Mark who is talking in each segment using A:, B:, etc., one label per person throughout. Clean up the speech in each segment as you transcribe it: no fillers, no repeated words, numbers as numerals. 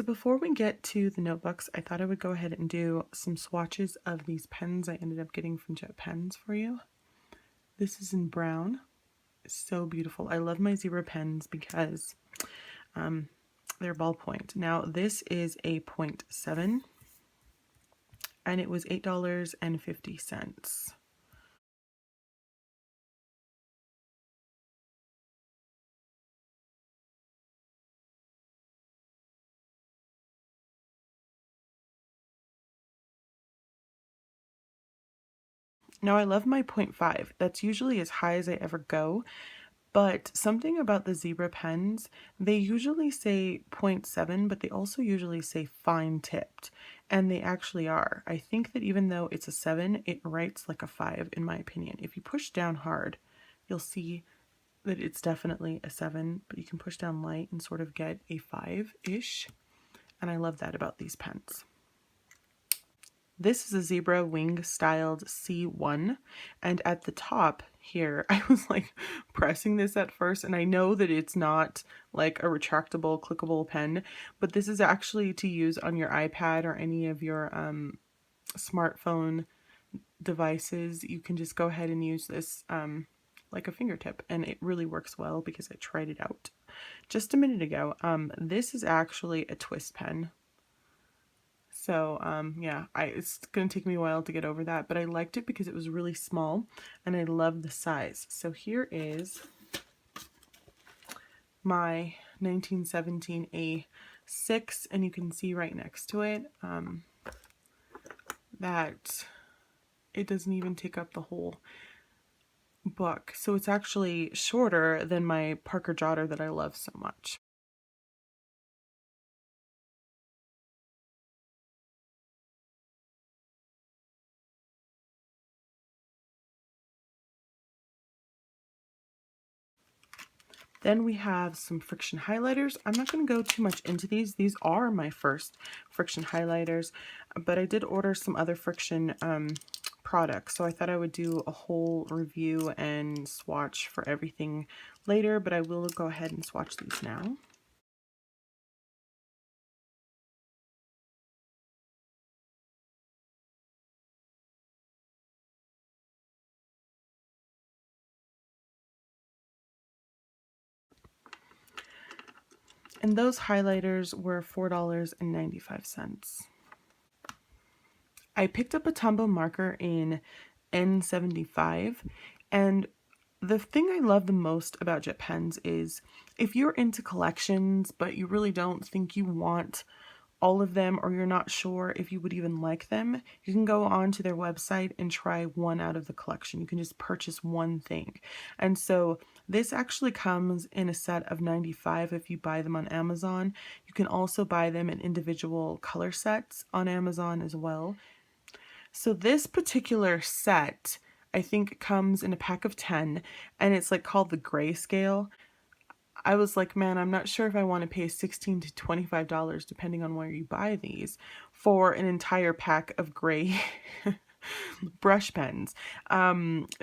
A: So before we get to the notebooks, I thought I would go ahead and do some swatches of these pens I ended up getting from Jetpens for you. This is in brown. So beautiful. I love my zebra pens because they're ballpoint. Now this is a 0.7 and it was $8.50. Now I love my 0.5. That's usually as high as I ever go, but something about the zebra pens, they usually say 0.7, but they also usually say fine tipped, and they actually are. I think that even though it's a 7, it writes like a 5 in my opinion. If you push down hard, you'll see that it's definitely a 7, but you can push down light and sort of get a 5-ish, and I love that about these pens. This is a zebra wing styled C1, and at the top here, I was like pressing this at first, and I know that it's not like a retractable clickable pen, but this is actually to use on your iPad or any of your smartphone devices. You can just go ahead and use this like a fingertip, and it really works well because I tried it out just a minute ago. This is actually a twist pen. So yeah, it's going to take me a while to get over that, but I liked it because it was really small and I love the size. So here is my 1917 A6, and you can see right next to it that it doesn't even take up the whole book. So it's actually shorter than my Parker Jotter that I love so much. Then we have some friction highlighters. I'm not going to go too much into these. These are my first friction highlighters, but I did order some other friction products, so I thought I would do a whole review and swatch for everything later, but I will go ahead and swatch these now. And those highlighters were $4.95. I picked up a Tombow marker in N75, and the thing I love the most about Jetpens is if you're into collections but you really don't think you want all of them, or you're not sure if you would even like them, you can go onto their website and try one out of the collection. You can just purchase one thing. And so this actually comes in a set of 95 if you buy them on Amazon. You can also buy them in individual color sets on Amazon as well. So this particular set, I think, comes in a pack of 10, and it's like called the grayscale. I was like, man, I'm not sure if I want to pay $16 to $25, depending on where you buy these, for an entire pack of gray brush pens.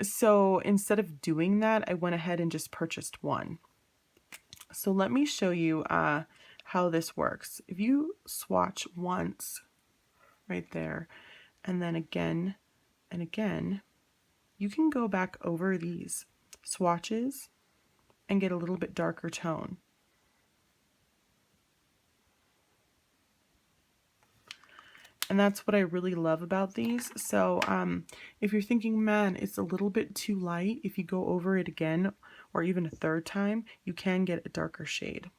A: So instead of doing that, I went ahead and just purchased one. So let me show you how this works. If you swatch once right there, and then again and again, you can go back over these swatches and get a little bit darker tone. And that's what I really love about these. So if you're thinking, man, it's a little bit too light, if you go over it again or even a third time, you can get a darker shade.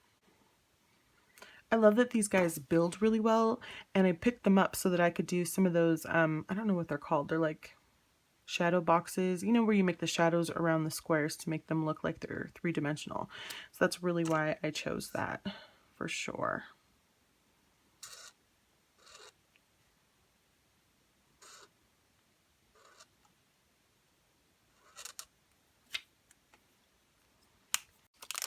A: I love that these guys build really well, and I picked them up so that I could do some of those, I don't know what they're called. They're like shadow boxes, you know, where you make the shadows around the squares to make them look like they're three-dimensional. So that's really why I chose that for sure.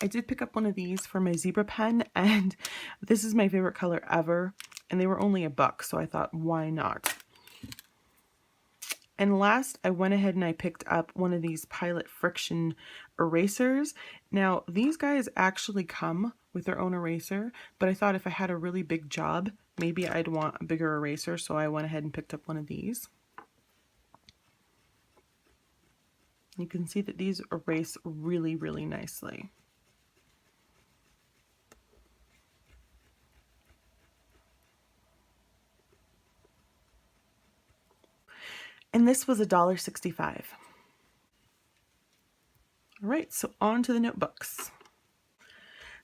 A: I did pick up one of these for my zebra pen, and this is my favorite color ever, and they were only $1, so I thought, why not? And last, I went ahead and I picked up one of these Pilot Friction erasers. Now, these guys actually come with their own eraser, but I thought if I had a really big job, maybe I'd want a bigger eraser, so I went ahead and picked up one of these. You can see that these erase really, really nicely. And this was $1.65. All right, so on to the notebooks.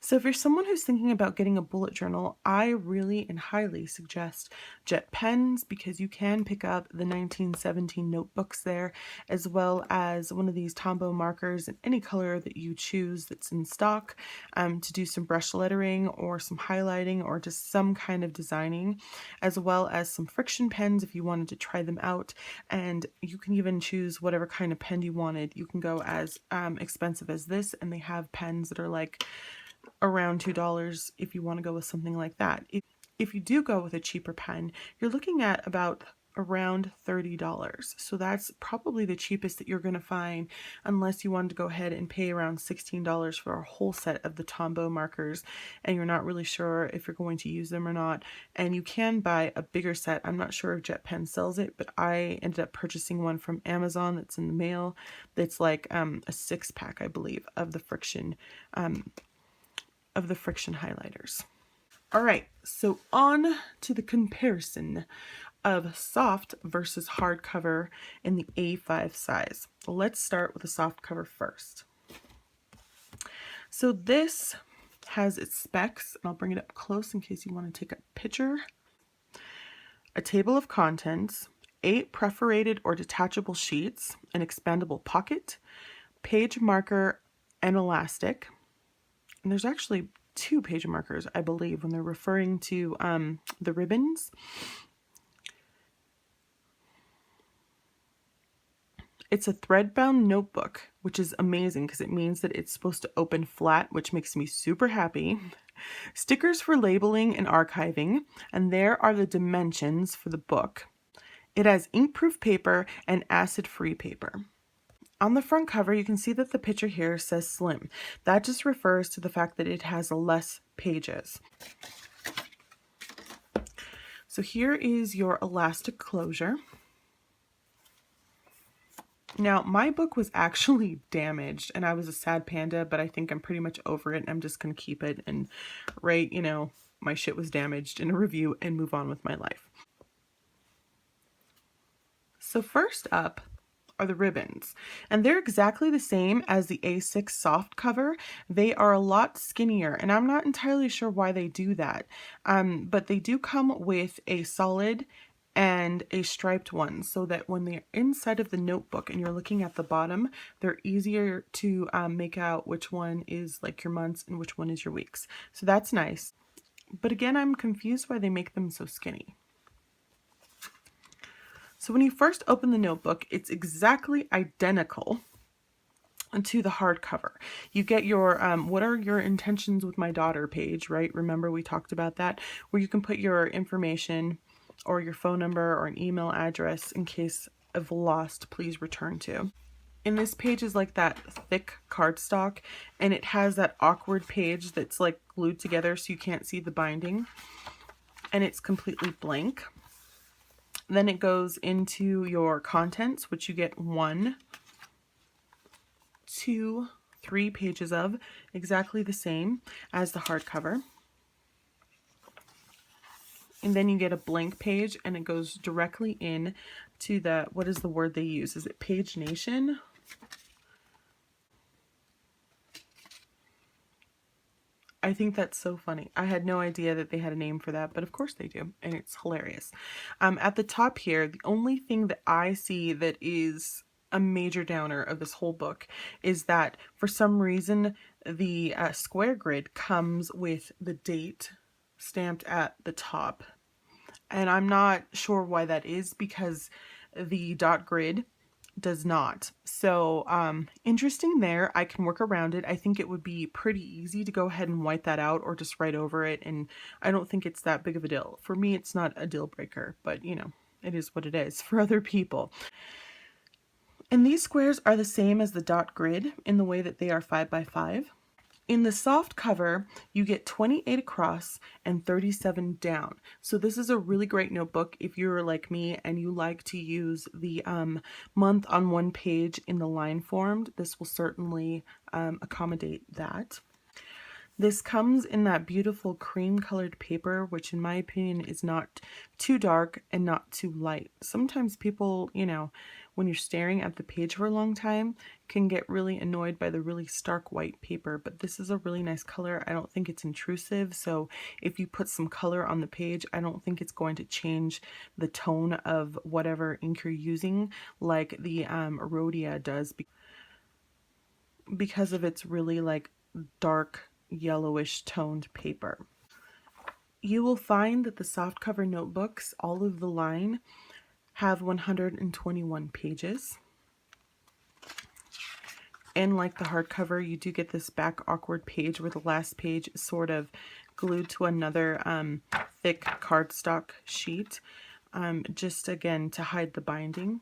A: So if you're someone who's thinking about getting a bullet journal, I really and highly suggest Jetpens, because you can pick up the 1917 notebooks there, as well as one of these Tombow markers in any color that you choose that's in stock, to do some brush lettering or some highlighting or just some kind of designing, as well as some friction pens if you wanted to try them out. And you can even choose whatever kind of pen you wanted. You can go as expensive as this, and they have pens that are like around $2 if you want to go with something like that. If you do go with a cheaper pen, you're looking at about around $30. So that's probably the cheapest that you're going to find, unless you wanted to go ahead and pay around $16 for a whole set of the Tombow markers and you're not really sure if you're going to use them or not. And you can buy a bigger set. I'm not sure if Jetpen sells it, but I ended up purchasing one from Amazon that's in the mail that's like a 6-pack, I believe, of the friction highlighters. All right, so on to the comparison of soft versus hardcover in the A5 size. Let's start with the soft cover first. So this has its specs, and I'll bring it up close in case you want to take a picture. A table of contents, 8 perforated or detachable sheets, an expandable pocket, page marker, and elastic. And there's actually 2 page markers, I believe, when they're referring to the ribbons. It's a thread-bound notebook, which is amazing because it means that it's supposed to open flat, which makes me super happy. Stickers for labeling and archiving, and there are the dimensions for the book. It has ink-proof paper and acid-free paper. On the front cover, you can see that the picture here says slim. That just refers to the fact that it has less pages. So here is your elastic closure. Now, my book was actually damaged, and I was a sad panda, but I think I'm pretty much over it, and I'm just going to keep it and write, my shit was damaged in a review and move on with my life. So first up are the ribbons, and they're exactly the same as the A6 soft cover. They are a lot skinnier, and I'm not entirely sure why they do that, but they do come with a solid and a striped one, so that when they're inside of the notebook and you're looking at the bottom, they're easier to make out which one is like your months and which one is your weeks. So that's nice. But again, I'm confused why they make them so skinny. So when you first open the notebook, it's exactly identical to the hardcover. You get your what are your intentions with my daughter page, right? Remember we talked about that, where you can put your information or your phone number or an email address in case of lost, please return to. And this page is like that thick cardstock, and it has that awkward page that's like glued together so you can't see the binding, and it's completely blank. Then it goes into your contents, which you get 1, 2, 3 pages of, exactly the same as the hardcover. And then you get a blank page, and it goes directly in to the, what is the word they use? Is it pagination? I think that's so funny. I had no idea that they had a name for that, but of course they do, and it's hilarious. At the top here, the only thing that I see that is a major downer of this whole book is that for some reason the square grid comes with the date stamped at the top, and I'm not sure why that is, because the dot grid does not. So interesting there. I can work around it. I think it would be pretty easy to go ahead and white that out or just write over it, and I don't think it's that big of a deal. For me, it's not a deal breaker, but it is what it is for other people. And these squares are the same as the dot grid in the way that they are 5 by 5. In the soft cover, you get 28 across and 37 down. So this is a really great notebook if you're like me and you like to use the month on one page in the line formed. This will certainly accommodate that. This comes in that beautiful cream colored paper, which in my opinion is not too dark and not too light. Sometimes people, you know, when you're staring at the page for a long time, can get really annoyed by the really stark white paper, but this is a really nice color. I don't think it's intrusive, so if you put some color on the page, I don't think it's going to change the tone of whatever ink you're using like the Rhodia does, because of its really like dark yellowish toned paper. You will find that the softcover notebooks, all of the line, have 121 pages. And like the hardcover, you do get this back awkward page where the last page is sort of glued to another thick cardstock sheet, just again to hide the binding.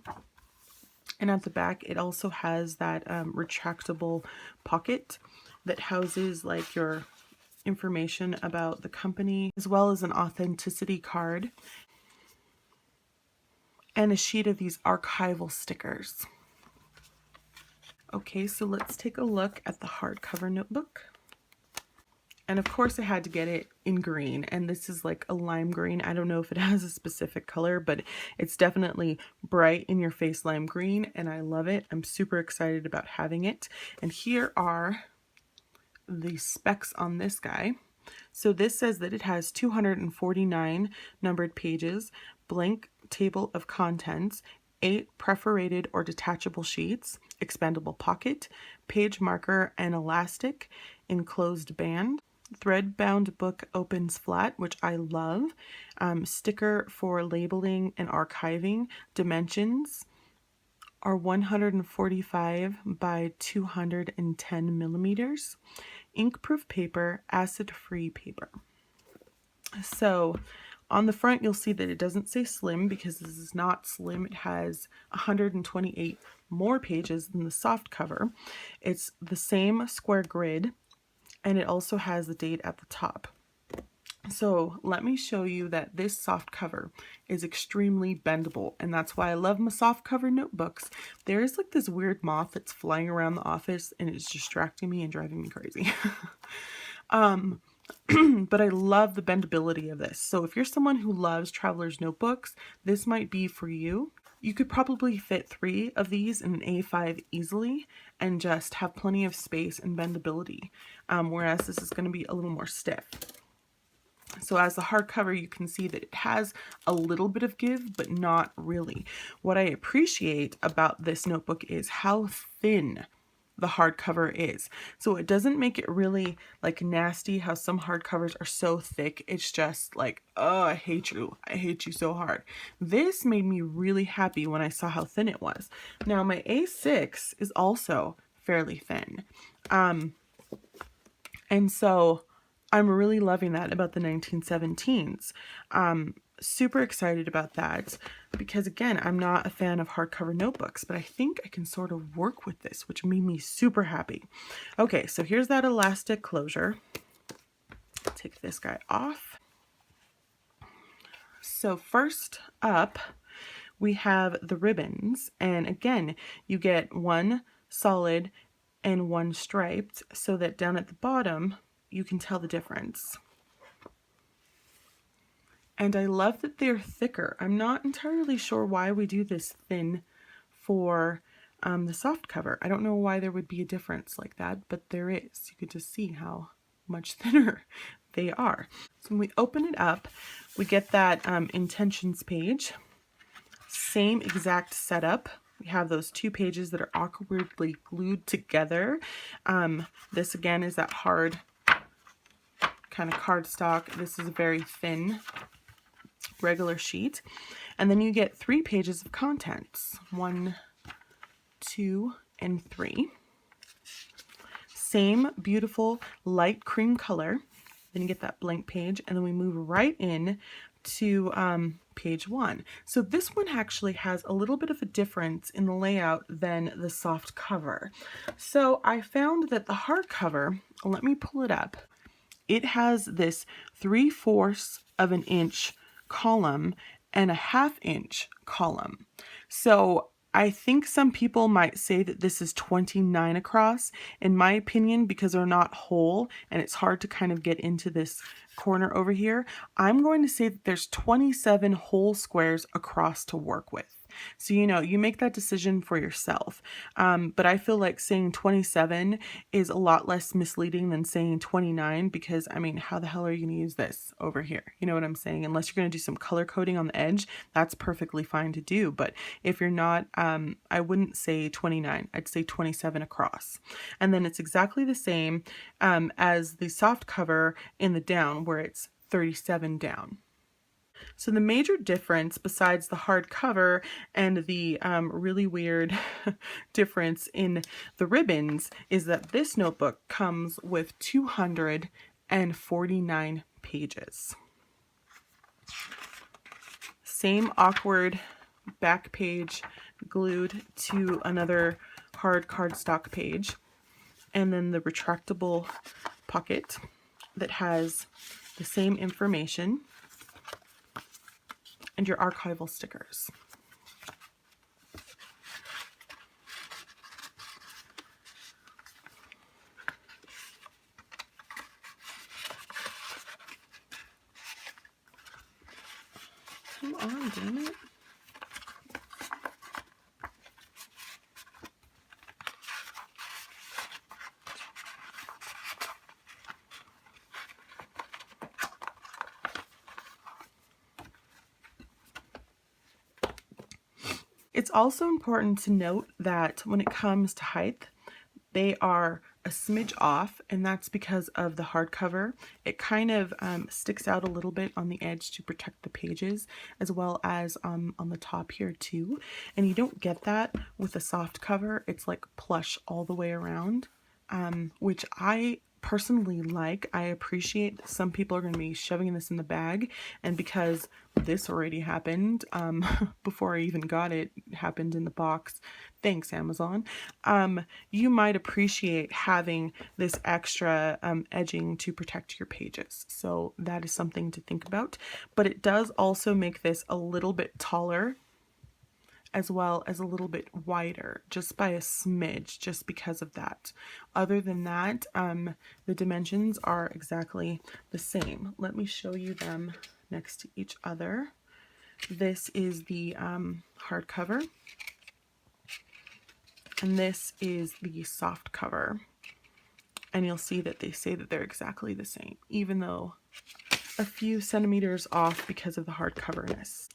A: And at the back, it also has that retractable pocket that houses like your information about the company, as well as an authenticity card and a sheet of these archival stickers. Okay, so let's take a look at the hardcover notebook. And of course I had to get it in green, and this is like a lime green. I don't know if it has a specific color, but it's definitely bright in your face lime green, and I love it. I'm super excited about having it. And here are the specs on this guy. So this says that it has 249 numbered pages, blank table of contents, 8 perforated or detachable sheets, expandable pocket, page marker and elastic, enclosed band, thread bound book opens flat, which I love, sticker for labeling and archiving. Dimensions are 145 by 210 millimeters. Ink-proof paper, acid-free paper. So on the front, you'll see that it doesn't say slim because this is not slim. It has 128 more pages than the soft cover. It's the same square grid, and it also has the date at the top. So let me show you that this soft cover is extremely bendable, and that's why I love my soft cover notebooks. There is like this weird moth that's flying around the office and it's distracting me and driving me crazy. But I love the bendability of this. So if you're someone who loves traveler's notebooks, this might be for you. You could probably fit 3 of these in an A5 easily and just have plenty of space and bendability, whereas this is going to be a little more stiff. So as the hardcover, you can see that it has a little bit of give, but not really. What I appreciate about this notebook is how thin the hardcover is. So it doesn't make it really like nasty how some hardcovers are so thick. It's just like, oh, I hate you. I hate you so hard. This made me really happy when I saw how thin it was. Now my A6 is also fairly thin. And so I'm really loving that about the 1917s. Super excited about that because, again, I'm not a fan of hardcover notebooks, but I think I can sort of work with this, which made me super happy. Okay, so here's that elastic closure. Take this guy off. So first up, we have the ribbons, and again, you get one solid and one striped so that down at the bottom, you can tell the difference. And I love that they're thicker. I'm not entirely sure why we do this thin for the soft cover. I don't know why there would be a difference like that, but there is. You could just see how much thinner they are. So when we open it up, we get that intentions page. Same exact setup. We have those 2 pages that are awkwardly glued together. This again is that hard kind of cardstock. This is a very thin regular sheet, and then you get 3 pages of contents, 1, 2, and 3. Same beautiful light cream color. Then you get that blank page, and then we move right in to page 1. So this one actually has a little bit of a difference in the layout than the soft cover. So I found that the hardcover, let me pull it up, it has this 3/4 of an inch column and a 1/2 inch column. So I think some people might say that this is 29 across. In my opinion, because they're not whole and it's hard to kind of get into this corner over here, I'm going to say that there's 27 whole squares across to work with. So, you make that decision for yourself. But I feel like saying 27 is a lot less misleading than saying 29 because, I mean, how the hell are you going to use this over here? You know what I'm saying? Unless you're going to do some color coding on the edge, that's perfectly fine to do. But if you're not, I wouldn't say 29. I'd say 27 across. And then it's exactly the same as the soft cover in the down where it's 37 down. So the major difference besides the hardcover and the really weird difference in the ribbons is that this notebook comes with 249 pages. Same awkward back page glued to another hard cardstock page. And then the retractable pocket that has the same information and your archival stickers. Come on, damn it. It's also important to note that when it comes to height, they are a smidge off, and that's because of the hardcover. It kind of sticks out a little bit on the edge to protect the pages, as well as on the top here too. And you don't get that with a soft cover. It's like plush all the way around, which I personally like. I appreciate that some people are going to be shoving this in the bag, and because this already happened before I even got it, happened in the box, thanks Amazon, you might appreciate having this extra edging to protect your pages. So that is something to think about, but it does also make this a little bit taller as well as a little bit wider, just by a smidge, just because of that. Other than that, the dimensions are exactly the same. Let me show you them next to each other. This is the hardcover, and this is the soft cover. And you'll see that they say that they're exactly the same, even though a few centimeters off because of the hardcoverness.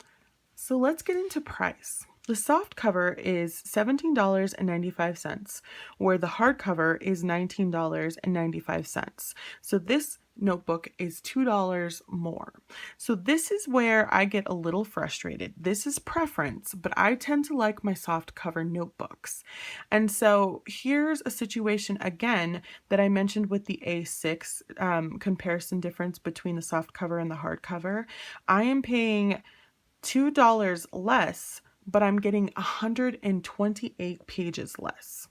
A: So let's get into price. The soft cover is $17.95, where the hardcover is $19.95. So this notebook is $2 more. So this is where I get a little frustrated. This is preference, but I tend to like my soft cover notebooks. And so here's a situation again that I mentioned with the A6 comparison difference between the soft cover and the hardcover. I am paying $2 less, but I'm getting 128 pages less.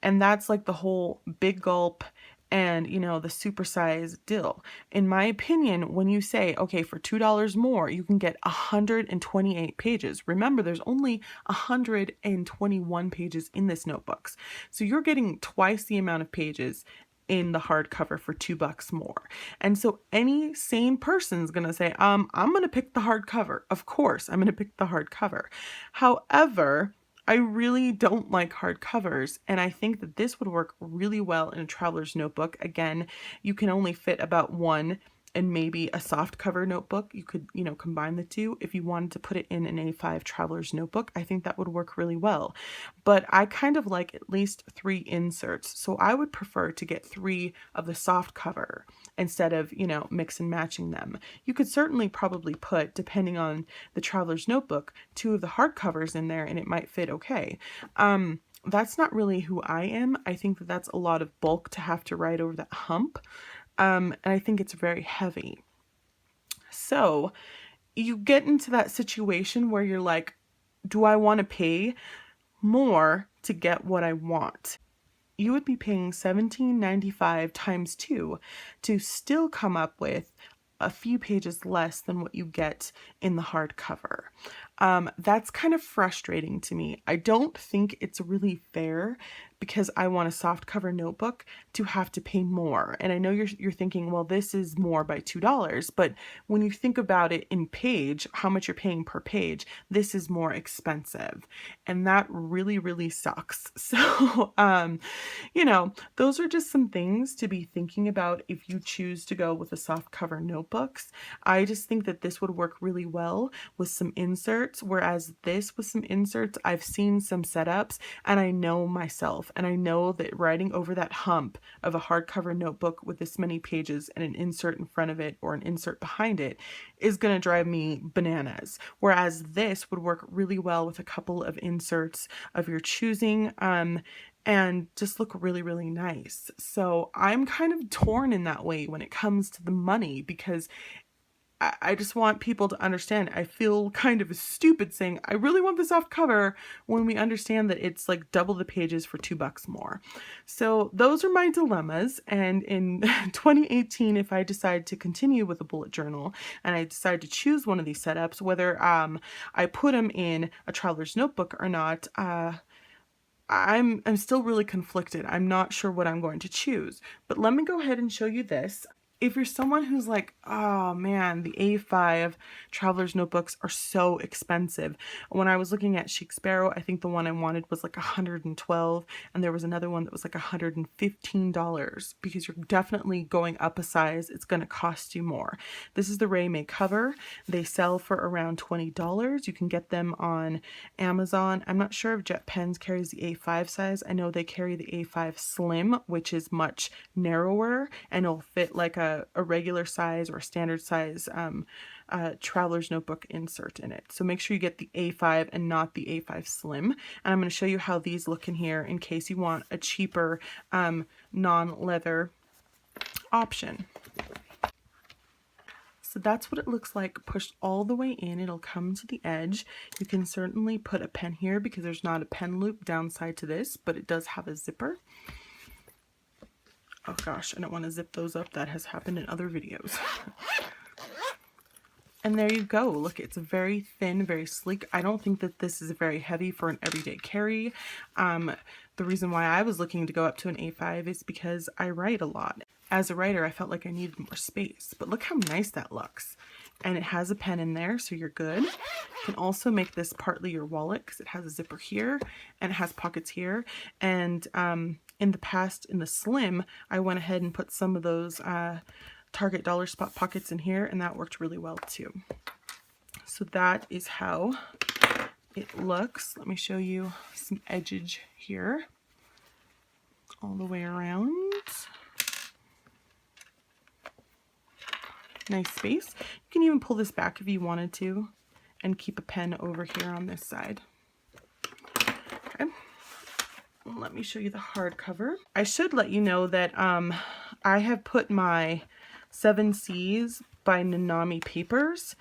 A: And that's like the whole big gulp and, the supersized deal. In my opinion, when you say, okay, for $2 more, you can get 128 pages. Remember, there's only 121 pages in this notebooks. So you're getting twice the amount of pages in the hardcover for $2 more. And so any sane person's gonna say, I'm gonna pick the hardcover. Of course, I'm gonna pick the hardcover. However, I really don't like hardcovers, and I think that this would work really well in a traveler's notebook. Again, you can only fit about one and maybe a soft cover notebook. You could, combine the two. If you wanted to put it in an A5 traveler's notebook, I think that would work really well. But I kind of like at least 3 inserts. So I would prefer to get 3 of the soft cover instead of, mix and matching them. You could certainly probably put, depending on the traveler's notebook, 2 of the hardcovers in there and it might fit okay. That's not really who I am. I think that that's a lot of bulk to have to write over that hump. And I think it's very heavy. So you get into that situation where you're like, do I want to pay more to get what I want? You would be paying $17.95 times 2 to still come up with a few pages less than what you get in the hardcover. That's kind of frustrating to me. I don't think it's really fair because I want a softcover notebook to have to pay more. And I know you're thinking, well, this is more by $2, but when you think about it in page, how much you're paying per page, this is more expensive. And that really, really sucks. So, you know, those are just some things to be thinking about if you choose to go with the softcover notebooks. I just think that this would work really well with some inserts, whereas this with some inserts, I've seen some setups and I know myself, and I know that writing over that hump of a hardcover notebook with this many pages and an insert in front of it or an insert behind it is going to drive me bananas. Whereas this would work really well with a couple of inserts of your choosing, and just look really, really nice. So I'm kind of torn in that way when it comes to the money, because I just want people to understand. I feel kind of stupid saying I really want the soft cover when we understand that it's like double the pages for $2 more. So those are my dilemmas. And in 2018, if I decide to continue with a bullet journal and I decide to choose one of these setups, whether I put them in a traveler's notebook or not, I'm still really conflicted. I'm not sure what I'm going to choose. But let me go ahead and show you this. If you're someone who's like, oh man, the A5 traveler's notebooks are so expensive. When I was looking at Chic Sparrow, I think the one I wanted was like $112, and there was another one that was like $115, because you're definitely going up a size. It's going to cost you more. This is the RayMay cover. They sell for around $20. You can get them on Amazon. I'm not sure if Jetpens carries the A5 size. I know they carry the A5 Slim, which is much narrower and it'll fit like a regular size or a standard size traveler's notebook insert in it. So make sure you get the A5 and not the A5 Slim. And I'm going to show you how these look in here in case you want a cheaper non-leather option. So that's what it looks like pushed all the way in. It'll come to the edge. You can certainly put a pen here because there's not a pen loop downside to this, but it does have a zipper. Oh gosh, I don't want to zip those up. That has happened in other videos. And there you go. Look, it's very thin, very sleek. I don't think that this is very heavy for an everyday carry. The reason why I was looking to go up to an A5 is because I write a lot. As a writer, I felt like I needed more space, but look how nice that looks. And it has a pen in there, so you're good. You can also make this partly your wallet because it has a zipper here and it has pockets here. And in the past, in the Slim, I went ahead and put some of those Target dollar spot pockets in here, and that worked really well too. So that is how it looks. Let me show you some edges here all the way around. Nice space. You can even pull this back if you wanted to and keep a pen over here on this side. Okay. Let me show you the hardcover. I should let you know that I have put my 7 C's by Nanami Papers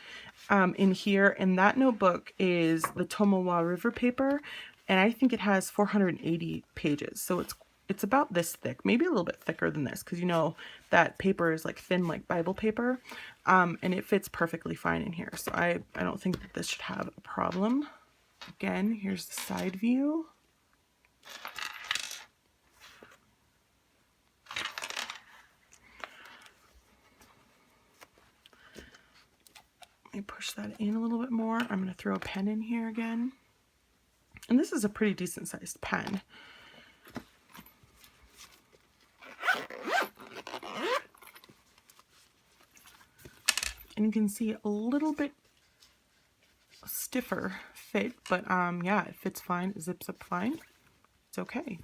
A: in here, and that notebook is the Tomowa River paper, and I think it has 480 pages, so it's about this thick, maybe a little bit thicker than this, because you know that paper is like thin like Bible paper, and it fits perfectly fine in here, so I don't think that this should have a problem. Again, here's the side view. Let me push that in a little bit more. I'm going to throw a pen in here again. And this is a pretty decent sized pen. And you can see a little bit stiffer fit, but yeah, it fits fine. It zips up fine. It's okay.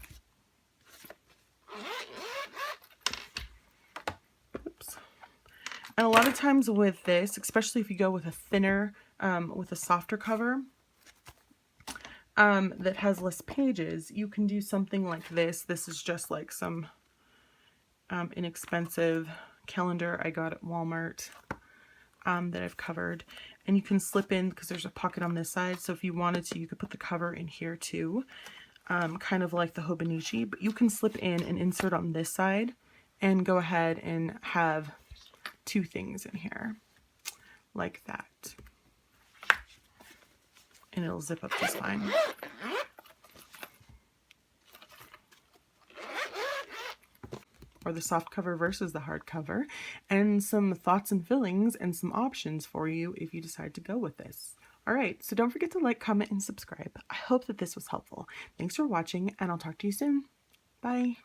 A: Oops. And a lot of times with this, especially if you go with a thinner, with a softer cover that has less pages, you can do something like this. This is just like some inexpensive calendar I got at Walmart. that I've covered, and you can slip in because there's a pocket on this side, so if you wanted to you could put the cover in here too, kind of like the Hobonichi, but you can slip in and insert on this side and go ahead and have two things in here like that, and it'll zip up just fine. Or the soft cover versus the hardcover, and some thoughts and feelings and some options for you if you decide to go with this. Alright, so don't forget to like, comment, and subscribe. I hope that this was helpful. Thanks for watching, and I'll talk to you soon. Bye!